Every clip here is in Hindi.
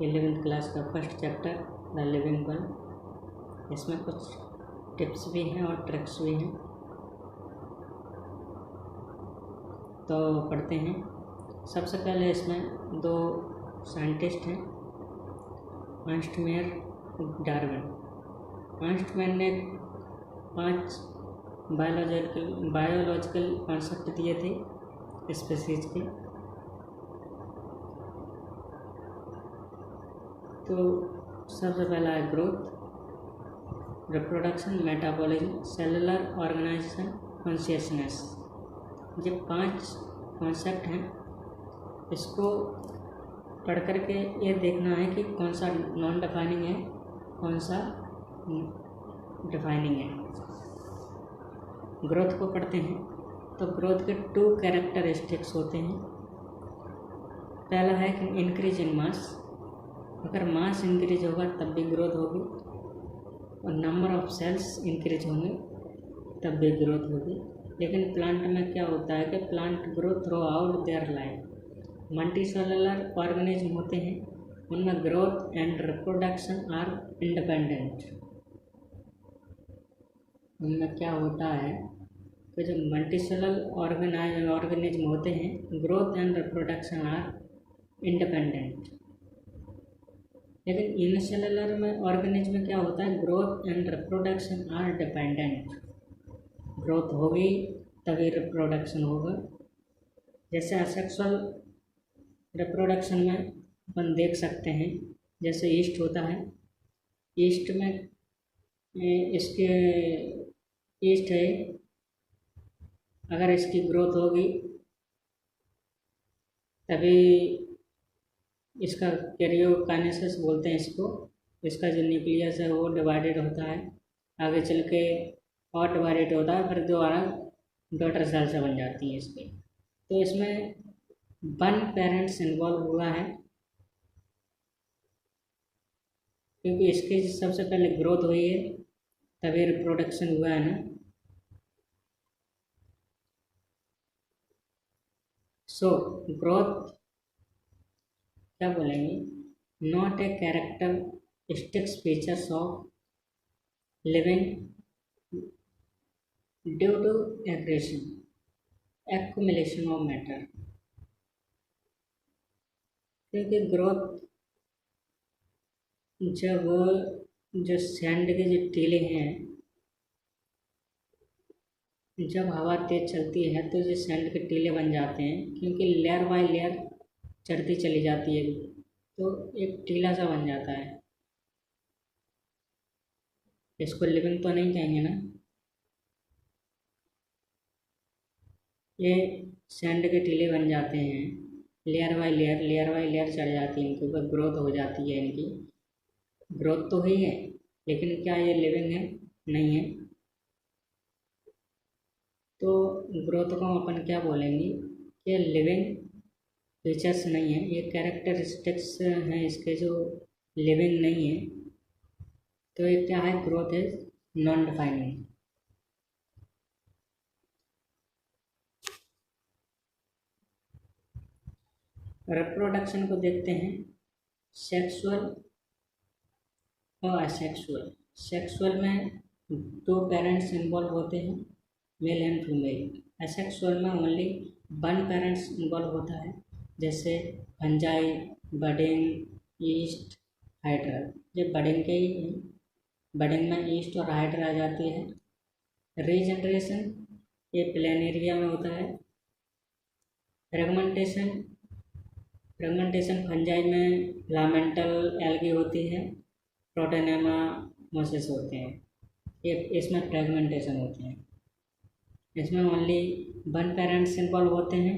11th क्लास का first chapter the living world. इसमें कुछ टिप्स भी हैं और ट्रिक्स भी हैं, तो पढ़ते हैं। सबसे पहले इसमें दो साइंटिस्ट हैं, Ernst Mayr, Darwin. Ernst Mayr ने 5 बायोलॉजिकल कॉन्सेप्ट दिए थे स्पीशीज के। तो सबसे पहला है growth, reproduction, metabolism, cellular organisation, consciousness. ये 5 कॉन्सेप्ट हैं। इसको पढ़ करके ये देखना है कि कौन सा नॉन डिफाइनिंग है, कौन सा डिफाइनिंग है। ग्रोथ को पढ़ते हैं तो ग्रोथ के 2 कैरेक्टरिस्टिक्स होते हैं। पहला है कि इंक्रीज इन मास, अगर मास इंक्रीज होगा तब भी ग्रोथ होगी, और नंबर ऑफ सेल्स इंक्रीज होंगे तब भी ग्रोथ होगी। लेकिन प्लांट में क्या होता है कि plant grow throughout their life. Multi cellular organism होते हैं, उनमें growth and reproduction are independent. उनमें क्या होता है कि जो मल्टी सेलुलर ऑर्गेनिज्म होते हैं, growth and reproduction are independent. लेकिन यूनिसेलुलर में ऑर्गेनिज्म में क्या होता है, growth and reproduction are dependent. Growth होगी तभी रिप्रोडक्शन होगा। जैसे असेक्सुअल रिप्रोडक्शन में अपन देख सकते हैं, जैसे ईस्ट होता है, ईस्ट में इसके ईस्ट है, अगर इसकी ग्रोथ होगी तभी इसका कैरियोकाइनेसिस बोलते हैं इसको। इसका जो न्यूक्लियस है वो डिवाइडेड होता है, आगे चल के और डिवाइडेड होता है, फिर दोबारा डॉटर सेल से बन जाती है इसकी। तो इसमें 1 पेरेंट्स इन्वॉल्व हुआ है, क्योंकि इसकी सबसे पहले ग्रोथ हुई है तभी रिप्रोडक्शन हुआ है ना। सो ग्रोथ क्या बोलेंगे, not a characteristics features of living due to accumulation of matter. क्योंकि ग्रोथ जब जो सैंड के जो टीले हैं, जब हवा तेज चलती है तो जो सैंड के टीले बन जाते हैं, क्योंकि लेयर बाय लेयर चढ़ती चली जाती है तो एक टीला सा बन जाता है। इसको लिविंग तो नहीं कहेंगे ना, ये सैंड के टीले बन जाते हैं, लेयर बाय लेयर चढ़ जाती है, इनके ऊपर ग्रोथ हो जाती है। इनकी ग्रोथ तो हुई है, लेकिन क्या ये लिविंग है? नहीं है। तो ग्रोथ को अपन क्या बोलेंगे कि लिविंग फीचर्स नहीं है, ये कैरेक्टरिस्टिक्स हैं इसके जो लिविंग नहीं है। तो ये क्या है, growth is non defining. Reproduction को देखते हैं, सेक्सुअल और असेक्सुअल। सेक्सुअल में 2 पेरेंट्स इन्वॉल्व होते हैं, मेल एंड फीमेल। असेक्सुअल में ओनली 1 पेरेंट्स इन्वॉल्व होता है, जैसे फंजाई, बडिंग, ईस्ट, हाइड्रा। ये बडिंग के ही हैं, बडिंग में ईस्ट और हाइड्रा आ जाती है। रीजनरेशन ये प्लेनेरिया में होता है। फ्रेगमेंटेशन फंजाई में फिलामेंटल एल्गी होती है, प्रोटोनेमा मोसेस होते हैं, ये इसमें फ्रेगमेंटेशन होते हैं। इसमें ओनली 1 पेरेंट्स इन्वॉल्व होते हैं।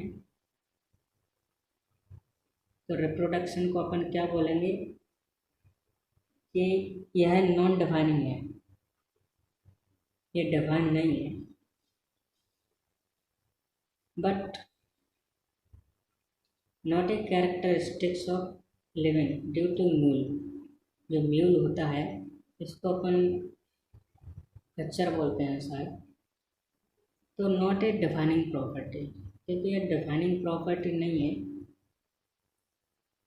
तो रिप्रोडक्शन को अपन क्या बोलेंगे कि यह नॉन डिफाइनिंग है, ये डिफाइन नहीं है। But not a characteristics of living due to mule. जो म्यूल होता है इसको अपन कच्चर बोलते हैं शायद। तो नॉट ए डिफाइनिंग प्रॉपर्टी, क्योंकि ये डिफाइनिंग प्रॉपर्टी नहीं है,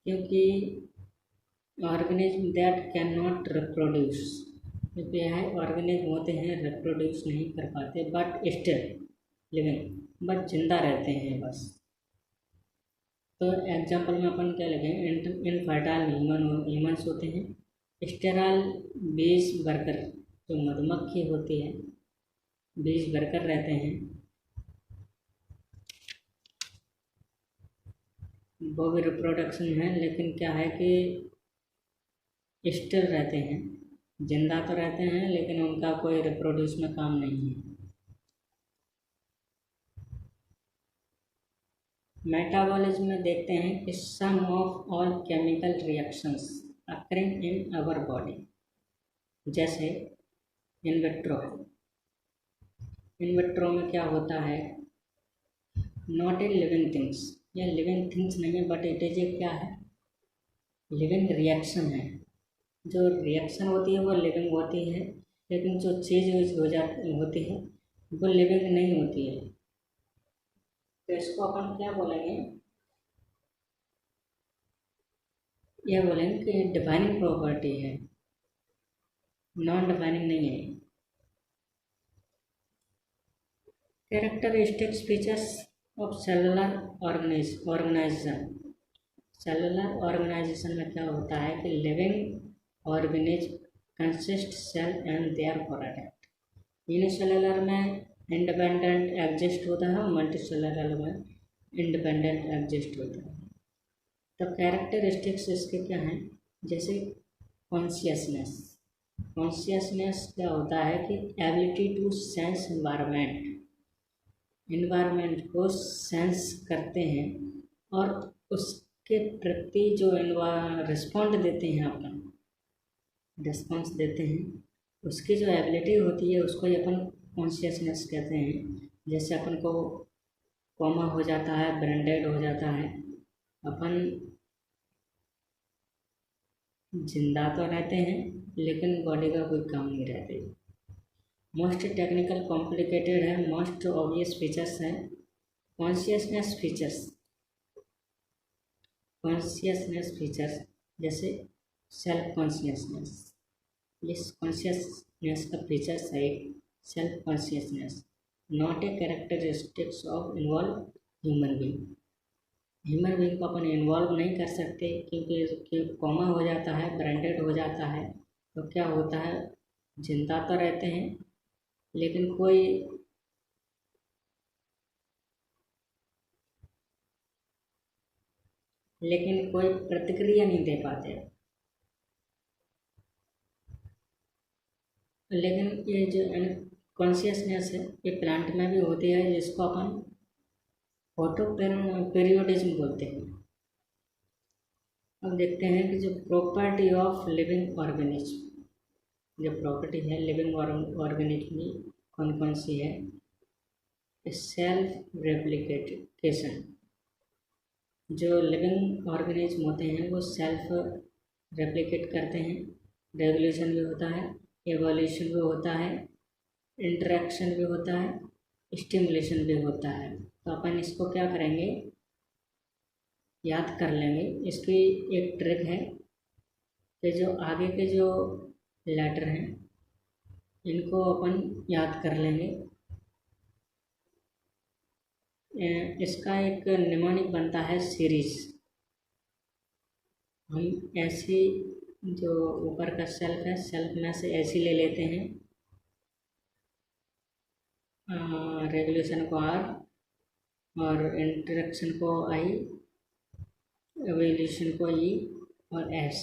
क्योंकि organism that can not reproduce, क्योंकि यह ऑर्गेनिज्म होते हैं रिप्रोड्यूस नहीं कर पाते बट स्टिल लिविंग, बट जिंदा रहते हैं बस। तो एग्जाम्पल में अपन क्या लिखें, इनफर्टाइल ह्यूमन्स होते हैं, स्टेराइल बीज वर्कर जो मधुमक्खी होती है बीज वर्कर रहते हैं, वो भी रिप्रोडक्शन है लेकिन क्या है कि स्टिल रहते हैं, जिंदा तो रहते हैं लेकिन उनका कोई रिप्रोड्यूस में काम नहीं है। मेटाबॉलिज्म में देखते हैं कि sum of all chemical reactions occurring in our body, जैसे इन विट्रो। इन विट्रो में क्या होता है, नॉट ए लिविंग थिंग्स, यह लिविंग थिंग्स नहीं है बट इट इज ए क्या है, लिविंग रिएक्शन है। जो रिएक्शन होती है वो लिविंग होती है, लेकिन जो चीज़ यूज होती है वो लिविंग नहीं होती है। तो इसको अपन क्या बोलेंगे, यह बोलेंगे कि डिफाइनिंग प्रॉपर्टी है, नॉन डिफाइनिंग नहीं है। Characteristics features of cellular organisation. Cellular organisation में क्या होता है कि living organism consist cell and their product. Unicellular में इंडिपेंडेंट एग्जिस्ट होता है, मल्टी सेलुलर में इंडिपेंडेंट एग्जिस्ट होता है। तो कैरेक्टरिस्टिक्स इसके क्या हैं, जैसे कॉन्शियसनेस। कॉन्शियसनेस क्या होता है कि एबिलिटी टू सेंस इन्वायरमेंट को सेंस करते हैं और उसके प्रति जो रिस्पॉन्ड देते हैं, अपन रिस्पॉन्स देते हैं, उसकी जो एबिलिटी होती है उसको ही अपन कॉन्शियसनेस कहते हैं। जैसे अपन को कोमा हो जाता है, ब्रेन डेड हो जाता है, अपन जिंदा तो रहते हैं लेकिन बॉडी का कोई काम नहीं रहते। मोस्ट टेक्निकल कॉम्प्लिकेटेड है, मोस्ट ऑब्वियस फीचर्स है कॉन्शियसनेस फीचर्स, जैसे सेल्फ कॉन्शियसनेस। इस कॉन्शियसनेस का फीचर्स है self consciousness, not a characteristics of involve human being. Human being को अपन इन्वॉल्व नहीं कर सकते क्योंकि कोमा हो जाता है, ब्रेन डेड हो जाता है, तो क्या होता है, जिंदा तो रहते हैं लेकिन कोई प्रतिक्रिया नहीं दे पाते। लेकिन ये जो कॉन्शियसनेस है ये प्लांट में भी होती है, जिसको अपन फोटो पीरियोडिज्म बोलते हैं। अब देखते हैं कि जो प्रॉपर्टी ऑफ लिविंग ऑर्गेनिज्म, जो प्रॉपर्टी है लिविंग ऑर्गेनिज्म की कौन कौन सी है। सेल्फ रेप्लिकेशन, जो लिविंग ऑर्गेनिज्म होते हैं वो सेल्फ रेप्लिकेट करते हैं, रेगुलेशन भी होता है, एवोल्यूशन भी होता है, इंटरेक्शन भी होता है, स्टिमुलेशन भी होता है। तो अपन इसको क्या करेंगे, याद कर लेंगे। इसकी एक ट्रिक है कि जो आगे के जो लेटर हैं इनको अपन याद कर लेंगे। इसका एक निमोनिक बनता है सीरीज। हम ऐसी जो ऊपर का सेल्फ है, सेल्फ में से ऐसी ले लेते हैं, रेगुलेशन को आर और इंटरेक्शन को आई, एवोल्यूशन को ई और एस।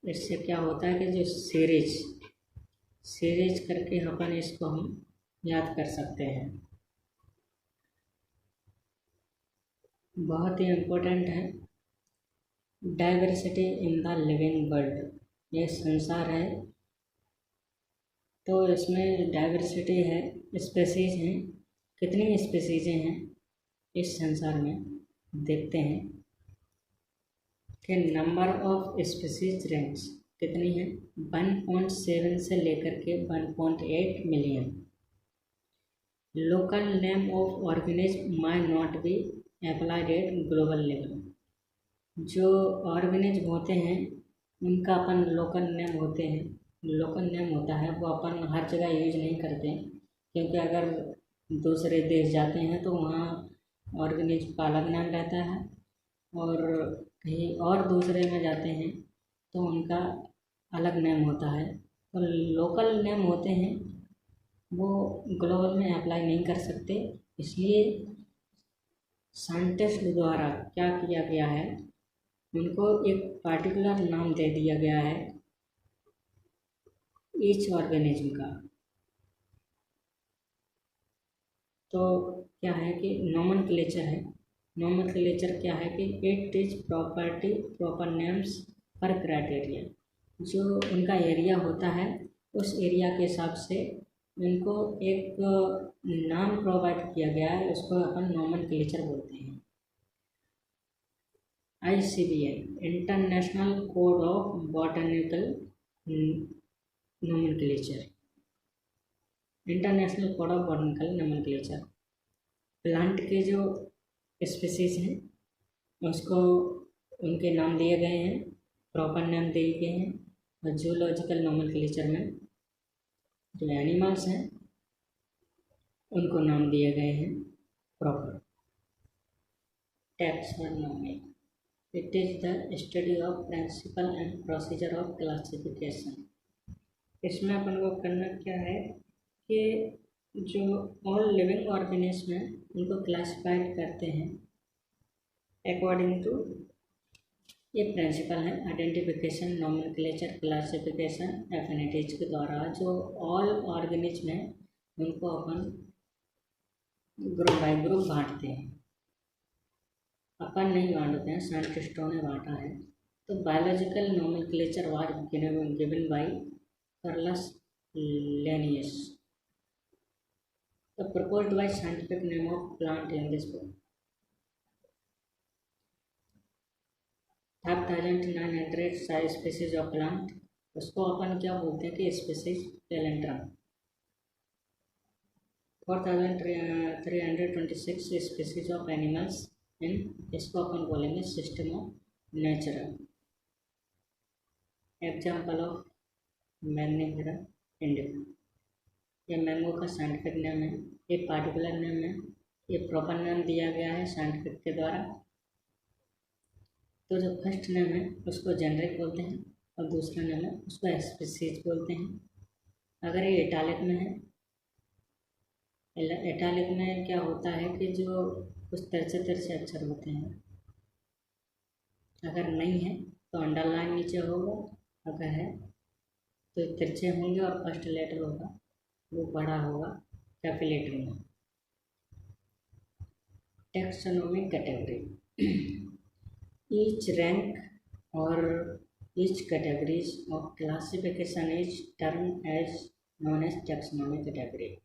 इससे क्या होता है कि जो सीरीज करके अपन इसको हम याद कर सकते हैं। बहुत ही इम्पोर्टेंट है diversity in the living world. ये संसार है तो इसमें डाइवर्सिटी है, स्पेसीज हैं, कितनी स्पेसीजें हैं इस संसार में। देखते हैं कि नंबर ऑफ स्पीसीज रेंज कितनी है, 1.7 से लेकर के 1.8 million. Local name of organism my not be applied at global level. जो ऑर्गेनिज्म होते हैं उनका अपन लोकल नेम होते हैं, लोकल नेम होता है वो अपन हर जगह यूज नहीं करते, क्योंकि अगर दूसरे देश जाते हैं तो वहाँ ऑर्गेनिज्म का अलग नाम रहता है, और कहीं और दूसरे में जाते हैं तो उनका अलग नेम होता है। तो लोकल नेम होते हैं वो ग्लोबल में अप्लाई नहीं कर सकते, इसलिए साइंटिस्ट द्वारा क्या किया गया है, उनको एक पार्टिकुलर नाम दे दिया गया है ईच ऑर्गेनिज्म का। तो क्या है कि नोमेनक्लेचर है। नोमेनक्लेचर क्या है कि it is property proper names पर क्राइटेरिया। जो उनका एरिया होता है उस एरिया के हिसाब से उनको एक नाम प्रोवाइड किया गया है, उसको अपन नोमेनक्लेचर बोलते हैं। ICBN international code of botanical nomenclature, international code of botanical nomenclature. Plant के जो स्पीसीज हैं उसको उनके नाम दिए गए हैं, प्रॉपर नाम दिए गए हैं, और जूलॉजिकल नोमेनक्लेचर में जो एनिमल्स हैं उनको नाम दिए गए हैं proper. Taxonomy, it is the study of principle and procedure of classification. इसमें अपन को करना क्या है कि जो ऑल लिविंग ऑर्गेनिज्म हैं उनको क्लासिफाइड करते हैं अकॉर्डिंग टू ये प्रिंसिपल है आइडेंटिफिकेशन, नोमेनक्लेचर, क्लासिफिकेशन, एफिनिटीज के द्वारा जो ऑल ऑर्गेनिज्म है उनको अपन ग्रुप बाय ग्रुप बांटते हैं। अपन नहीं बांटते हैं, साइंटिस्टों ने बांटा है। तो biological nomenclature was given by Carolus Linnaeus, the proposed by scientific name of plant in this book। 5900 species of plant, उसको अपन क्या बोलते हैं कि species पैलेंड्रम। 4326 species of animals in, इसको अपन बोलेंगे system of natural. Example of Mangifera indica, ये मैंगो का साइंटिफिक नेम है, ये पार्टिकुलर नेम है, ये प्रॉपर नाम दिया गया है साइंटिफिक के द्वारा। तो जो फर्स्ट नेम है उसको जेनरिक बोलते हैं और दूसरा नेम है उसको स्पीसीज बोलते हैं। अगर ये इटालिक में है, इटालिक में क्या होता है कि जो कुछ तिरछे तिरछे अक्षर होते हैं, अगर नहीं है तो अंडरलाइन नीचे होगा, अगर है तो तिरछे होंगे और फर्स्ट लेटर होगा वो बड़ा होगा कैपिटल में। Taxonomic category, each rank or each categories of classification is termed as known as taxonomic category.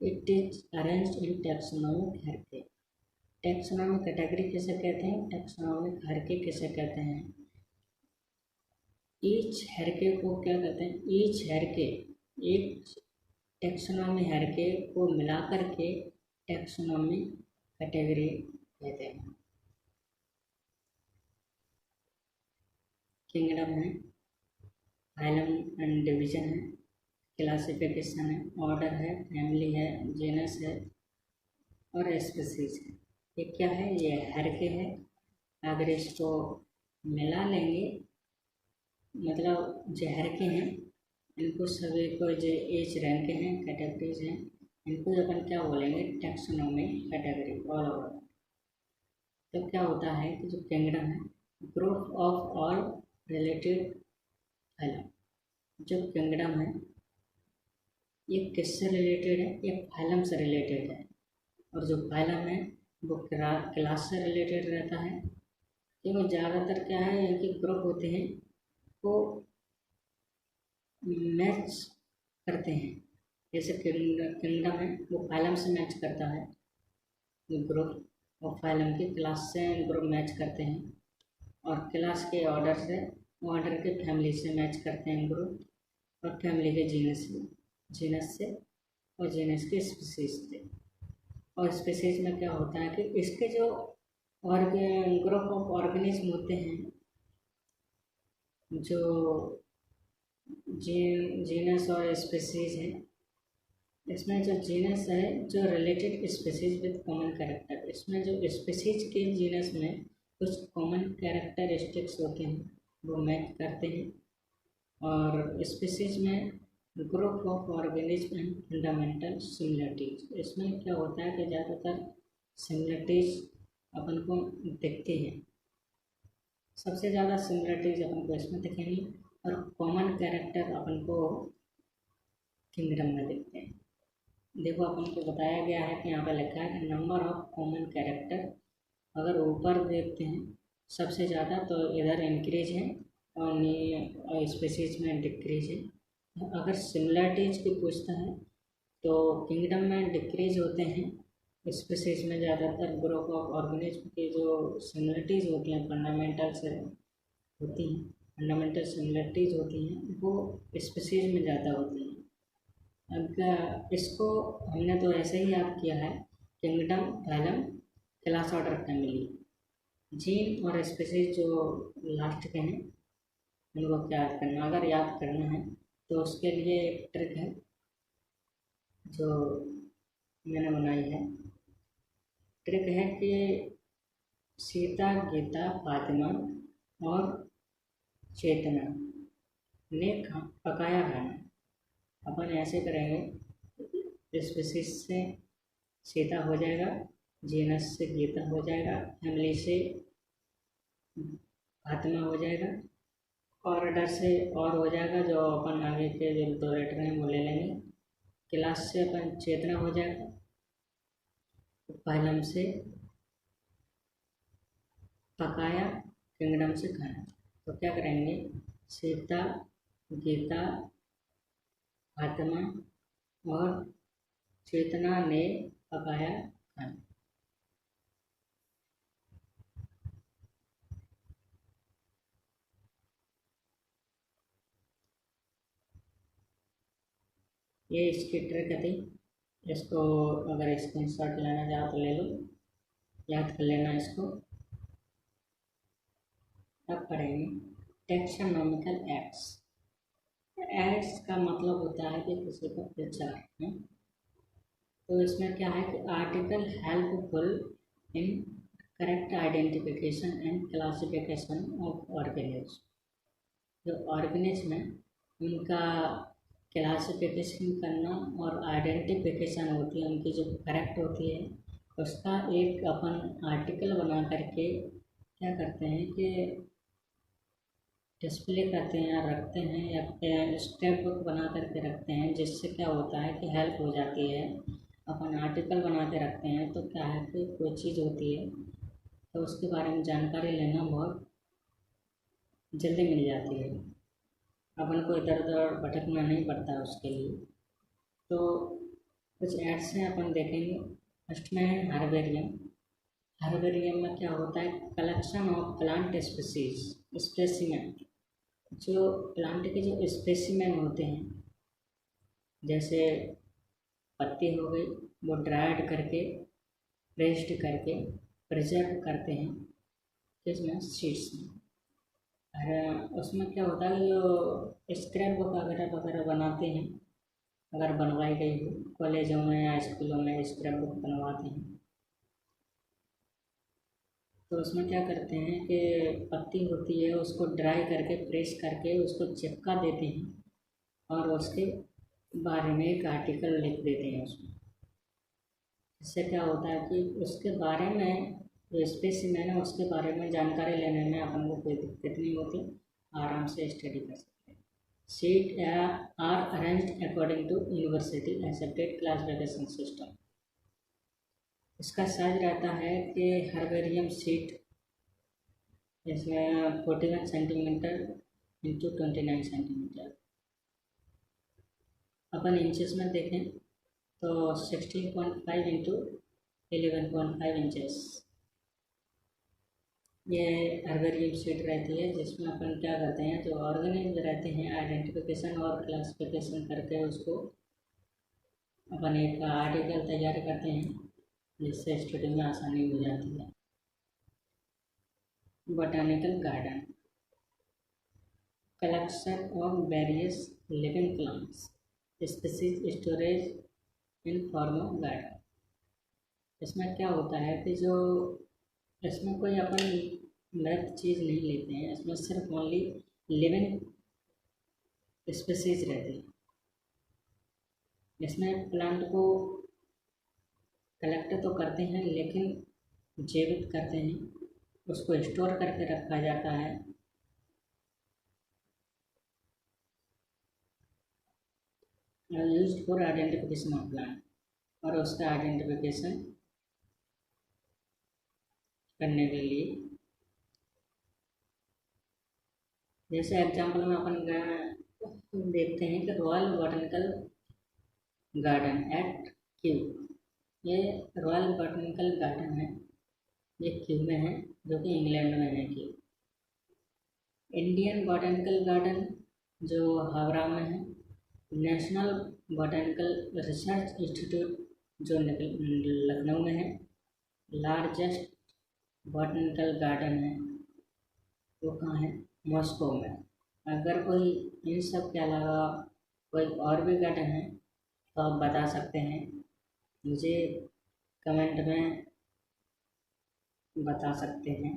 It is arranged in taxonomic hierarchy। Taxonomic category किसे कहते हैं, टैक्सोनॉमिक हायरार्की किसे कहते हैं। ईच हायरार्की को क्या कहते हैं, ईच हायरार्की, एक टैक्सोनॉमी हायरार्की को मिलाकर के टैक्सोनॉमी कैटेगरी कहते हैं। किंगडम है, फाइलम एंड डिवीजन है, क्लासिफिकेशन है, ऑर्डर है, फैमिली है, जेनस है और स्पीसीज है। ये क्या है, ये हायरार्की है। अगर इसको मिला लेंगे मतलब जो हायरार्की हैं इनको सभी को जो एज रैंक हैं, कैटेगरीज हैं, इनको अपन क्या बोलेंगे, टैक्सोनॉमिक कैटेगरी ऑल ओवर। तो क्या होता है कि जो किंगडम है, group of all related phylum. जो किंगडम है ये किससे रिलेटेड है, ये फाइलम से रिलेटेड है, और जो फाइलम है वो क्लास से रिलेटेड रहता है। क्योंकि ज़्यादातर क्या है, इनके ग्रुप होते हैं वो मैच करते हैं। जैसे किंगडम है वो फाइलम से मैच करता है, ग्रुप और फाइलम की क्लास से ग्रुप मैच करते हैं, और क्लास के ऑर्डर से, ऑर्डर के फैमिली से मैच करते हैं ग्रुप, और फैमिली के जीनस से, और जीनस के स्पीसीज से। और स्पीसीज में क्या होता है कि इसके जो ग्रुप ऑफ ऑर्गेनिज्म होते हैं जो जीनस और स्पीसीज है, इसमें जो जीनस है जो related species with common character, इसमें जो स्पीसीज के जीनस में कुछ कॉमन कैरेक्टरिस्टिक्स होते हैं वो मैच करते हैं, और स्पीसीज में group of organism and fundamental similarities. इसमें क्या होता है कि ज़्यादातर सिमिलरिटीज अपन को दिखती हैं, सबसे ज़्यादा सिमिलरिटीज अपन को इसमें दिखेंगी, और कॉमन कैरेक्टर अपन को किंगडम में दिखते हैं। देखो अपन को बताया गया है कि यहाँ पे लिखा है कि नंबर ऑफ कॉमन कैरेक्टर, अगर ऊपर देखते हैं सबसे ज़्यादा तो इधर इंक्रीज है और स्पीसीज में डिक्रीज है। अगर सिमिलरिटीज की पूछता है तो किंगडम में डिक्रीज होते हैं, स्पीसीज में ज़्यादातर ग्रुप ऑफ ऑर्गेनिज्म की जो सिमिलरिटीज होती हैं फंडामेंटल से होती हैं, फंडामेंटल सिमिलरिटीज होती हैं वो स्पीसीज में ज़्यादा होती हैं। अब इसको हमने तो ऐसे ही याद किया है, kingdom, phellum, class, order, family. Gene और स्पीसीज जो लास्ट के हैं उनको क्या याद करना, अगर याद करना है तो उसके लिए एक ट्रिक है जो मैंने बनाई है। ट्रिक है कि सीता, गीता, फातिमा और चेतना ने पकाया खाना। अपन ऐसे करेंगे, स्पीसीज से सीता हो जाएगा, जीनस से गीता हो जाएगा, फैमिली से फातिमा हो जाएगा, ऑर्डर से और हो जाएगा जो अपन आगे के जो 2 लेटर हैं वो ले लेंगे, क्लास से अपन चेतना हो जाएगा, फाइलम से पकाया, किंगडम से खाना। तो क्या करेंगे, सीता, गीता, फातिमा और चेतना ने पकाया खाना। ये इसकी ट्रिक थी, इसको अगर स्क्रीनशॉट लेना चाहो तो ले लो, याद कर लेना इसको। अब पढ़ेंगे टैक्सोनॉमिकल एक्ट्स। एक्ट्स का मतलब होता है कि किसी को पहचानना, तो इसमें क्या है कि article helpful in correct identification and classification of organism. जो ऑर्गेनिज्म है उनका क्लासिफिकेशन करना और आइडेंटिफिकेशन होती है उनकी जो करेक्ट होती है, उसका एक अपन आर्टिकल बना करके क्या करते हैं कि डिस्प्ले करते हैं या रखते हैं, या स्टेप बुक बना करके रखते हैं, जिससे क्या होता है कि हेल्प हो जाती है। अपन आर्टिकल बना के रखते हैं तो क्या है कि कोई चीज़ होती है तो उसके बारे में जानकारी लेना बहुत जल्दी मिल जाती है, अपन को इधर उधर भटकना नहीं पड़ता उसके लिए। तो कुछ एड्स हैं अपन देखेंगे। फर्स्ट में है हर्बेरियम। हर्बेरियम में क्या होता है, collection of plant species, specimen. जो प्लांट के जो स्पेसिमेन होते हैं, जैसे पत्ती हो गई, वो ड्राइड करके प्रेस्ड करके प्रिजर्व करते हैं किसमें, सीड्स में। और उसमें क्या होता है, जो स्क्रैप बुक वगैरह बनाते हैं, अगर बनवाई गई हो कॉलेजों में या स्कूलों में स्क्रैप बुक बनवाते हैं, तो उसमें क्या करते हैं कि पत्ती होती है उसको ड्राई करके प्रेस करके उसको चिपका देते हैं और उसके बारे में एक आर्टिकल लिख देते हैं उसमें। इससे क्या होता है कि उसके बारे में जो स्पेसिमेन है उसके बारे में जानकारी लेने में अपन को कोई दिक्कत नहीं होती, आराम से स्टडी कर सकते हैं। Sheet are arranged according to university accepted classification system. इसका साइज रहता है कि हर्बेरियम सीट इसमें 41 सेंटीमीटर इंटू 29 सेंटीमीटर। अपन इंचेस में देखें तो 16.5 इंटू 11.5 इंचेस ये हर्बेरियम सीट रहती है, जिसमें अपन क्या करते हैं, जो ऑर्गेनिज्म रहते हैं आइडेंटिफिकेशन और क्लासिफिकेशन करके उसको अपन एक आर्टिकल तैयार करते हैं, जिससे स्टडी में आसानी हो जाती है। Botanical garden. collection of various living plants species storage in form of garden। इसमें क्या होता है कि जो इसमें कोई अपन मृत चीज़ नहीं लेते हैं, इसमें सिर्फ ओनली लिविंग स्पीसीज रहती है। इसमें प्लांट को कलेक्ट तो करते हैं लेकिन जीवित करते हैं, उसको स्टोर करके रखा जाता है। Used for identification of plant, और उसका आइडेंटिफिकेशन करने के लिए, जैसे एग्जांपल में अपन देखते हैं कि royal botanical garden eight Q, ये रॉयल बॉटनिकल गार्डन है, ये क्यू में है, जो कि इंग्लैंड में है क्यू। इंडियन बॉटनिकल गार्डन जो हावड़ा में है, नेशनल बॉटनिकल रिसर्च इंस्टीट्यूट जो लखनऊ में है, लार्जेस्ट बॉटनिकल गार्डन है वो कहाँ है, मॉस्को में। अगर कोई इन सब के अलावा कोई और भी गार्डन है तो आप बता सकते हैं, मुझे कमेंट में बता सकते हैं।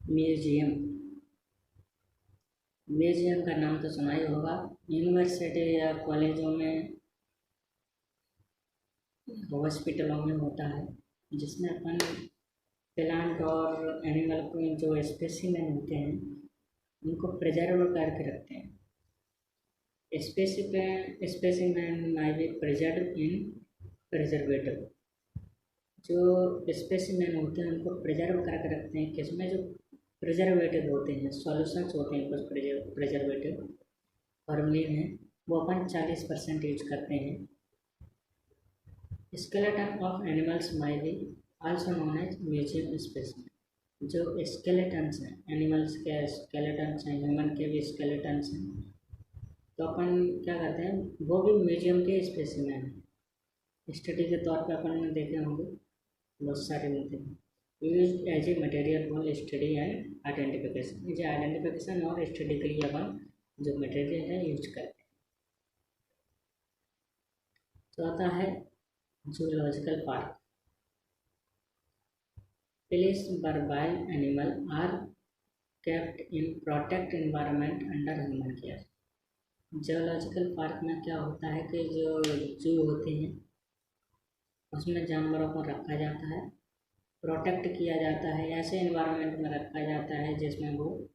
म्यूजियम, म्यूजियम का नाम तो सुना ही होगा। यूनिवर्सिटी या कॉलेजों में, हॉस्पिटलों में होता है, जिसमें अपन प्लांट और एनिमल को जो स्पेसिमेन होते हैं उनको प्रिजर्व करके रखते हैं। Specimen my be preserve in preservative, जो स्पेसिमेन होते हैं उनको प्रिजर्व करके रखते हैं किसमें, जो प्रिजर्वेटिव होते हैं, सॉल्यूशंस होते हैं कुछ प्रिजर्वेटिव फॉर्मलिन है, वो अपन 40% यूज करते हैं। Skeleton of animals may be also known as museum specimen, जो स्केलेटन्स हैं, एनिमल्स के स्केलेटन्स हैं, ह्यूमन के भी स्केलेटन्स हैं, तो अपन क्या करते हैं, वो भी म्यूजियम के स्पेसिमेन हैं। स्टडी के तौर पे अपन ने देखे होंगे, बहुत सारे मिलते हैं। Use as a material for study and identification, ये आइडेंटिफिकेशन और स्टडी के लिए अपन जो मटेरियल है यूज करते हैं। चौथा है zoological park, place where wild animal are kept in protect environment under human care। Zoological park में क्या होता है कि जो जू होते हैं उसमें जानवरों को रखा जाता है, प्रोटेक्ट किया जाता है, ऐसे इन्वायरमेंट में रखा जाता है जिसमें वो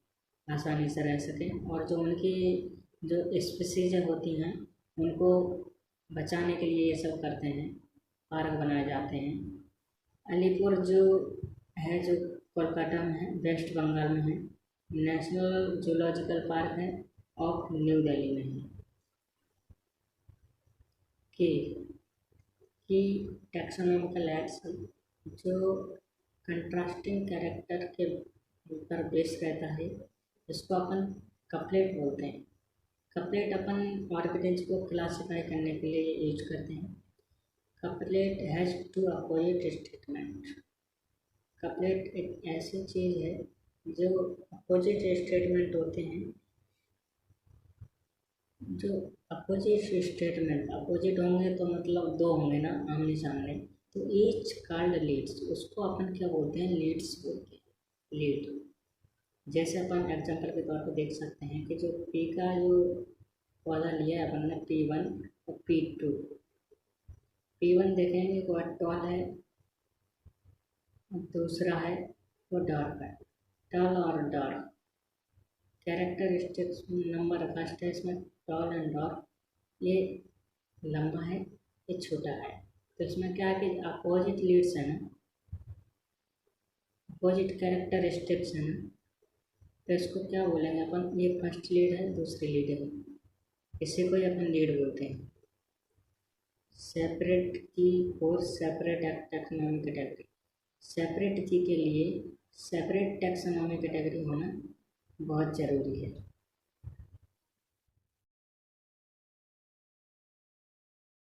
आसानी से रह सकें, और जो उनकी जो स्पीसीज होती हैं उनको बचाने के लिए ये सब करते हैं, पार्क बनाए जाते हैं। अलीपुर जो है, जो कोलकाता में है, वेस्ट बंगाल में है, नेशनल जूलॉजिकल पार्क है, ऑफ न्यू दिल्ली में है। कि टैक्सोनॉमिकल एक्ट्स जो कंट्रास्टिंग कैरेक्टर के ऊपर बेस रहता है, इसको अपन कपलेट बोलते हैं। कपलेट अपन ऑर्गेनिज को क्लासीफाई करने के लिए यूज करते हैं। Couplet has two opposite statement, couplet एक ऐसी चीज़ है जो अपोजिट स्टेटमेंट होते हैं, जो अपोजिट स्टेटमेंट अपोजिट होंगे तो मतलब दो होंगे ना आमने सामने, तो ईच कॉल्ड लीड्स, उसको अपन क्या बोलते हैं, लीड्स बोलते हैं। लीड, जैसे अपन एग्जांपल के तौर पर देख सकते हैं कि जो पी का जो पौधा लिया है अपन ने, P1 और P2, P1 देखेंगे वो टॉल है, दूसरा है वो डार्क है, टॉल और डार्क। कैरेक्टरिस्टिक्स नंबर फर्स्ट है इसमें टॉल एंड डार्क, ये लंबा है ये छोटा है, तो इसमें क्या है कि अपोजिट लीड्स है ना, अपोजिट कैरेक्टरिस्टिक्स है ना, तो इसको क्या बोलेंगे अपन, ये फर्स्ट लीड है दूसरी लीड है, इसी को ही अपन लीड बोलते हैं। सेपरेट की और सेपरेट टैक्सोनॉमी कैटेगरी, सेपरेट की के लिए सेपरेट टैक्सोनॉमी कैटेगरी होना बहुत ज़रूरी है।